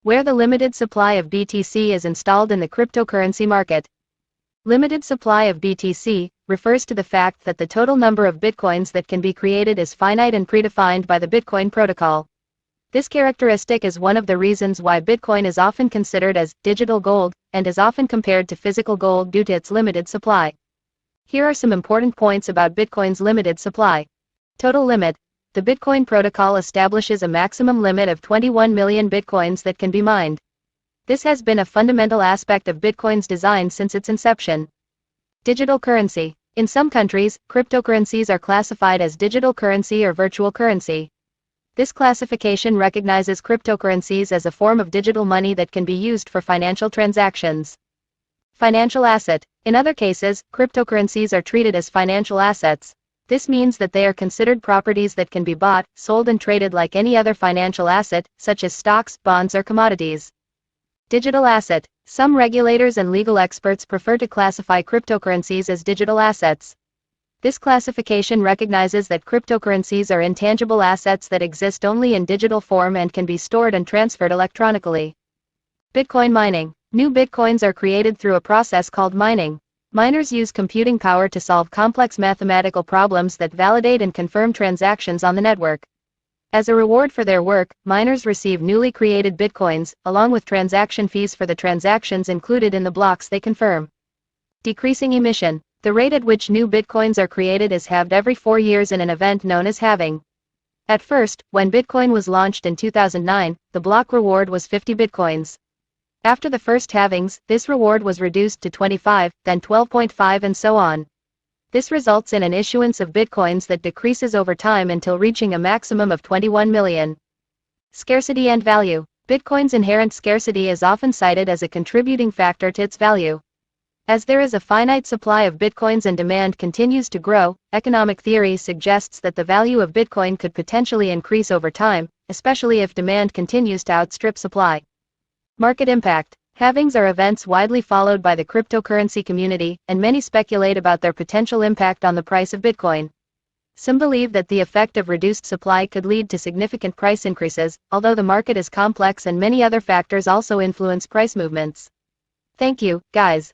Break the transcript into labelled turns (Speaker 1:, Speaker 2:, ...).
Speaker 1: where the limited supply of BTC is installed in the cryptocurrency market. Limited supply of BTC refers to the fact that the total number of bitcoins that can be created is finite and predefined by the Bitcoin protocol. This characteristic is one of the reasons why Bitcoin is often considered as digital gold and is often compared to physical gold due to its limited supply. Here are some important points about Bitcoin's limited supply. Total limit. The Bitcoin protocol establishes a maximum limit of 21 million Bitcoins that can be mined. This has been a fundamental aspect of Bitcoin's design since its inception. Digital currency. In some countries, cryptocurrencies are classified as digital currency or virtual currency. This classification recognizes cryptocurrencies as a form of digital money that can be used for financial transactions. Financial asset. In other cases, cryptocurrencies are treated as financial assets. This means that they are considered properties that can be bought, sold and traded like any other financial asset, such as stocks, bonds or commodities. Digital asset. Some regulators and legal experts prefer to classify cryptocurrencies as digital assets. This classification recognizes that cryptocurrencies are intangible assets that exist only in digital form and can be stored and transferred electronically. Bitcoin mining. New bitcoins are created through a process called mining. Miners use computing power to solve complex mathematical problems that validate and confirm transactions on the network. As a reward for their work, miners receive newly created bitcoins, along with transaction fees for the transactions included in the blocks they confirm. Decreasing emission. The rate at which new bitcoins are created is halved every 4 years in an event known as halving. At first, when Bitcoin was launched in 2009, the block reward was 50 bitcoins. After the first halvings, this reward was reduced to 25, then 12.5 and so on. This results in an issuance of bitcoins that decreases over time until reaching a maximum of 21 million. Scarcity and value. Bitcoin's inherent scarcity is often cited as a contributing factor to its value. As there is a finite supply of bitcoins and demand continues to grow, economic theory suggests that the value of Bitcoin could potentially increase over time, especially if demand continues to outstrip supply. Market impact. Halvings are events widely followed by the cryptocurrency community, and many speculate about their potential impact on the price of Bitcoin. Some believe that the effect of reduced supply could lead to significant price increases, although the market is complex and many other factors also influence price movements. Thank you, guys.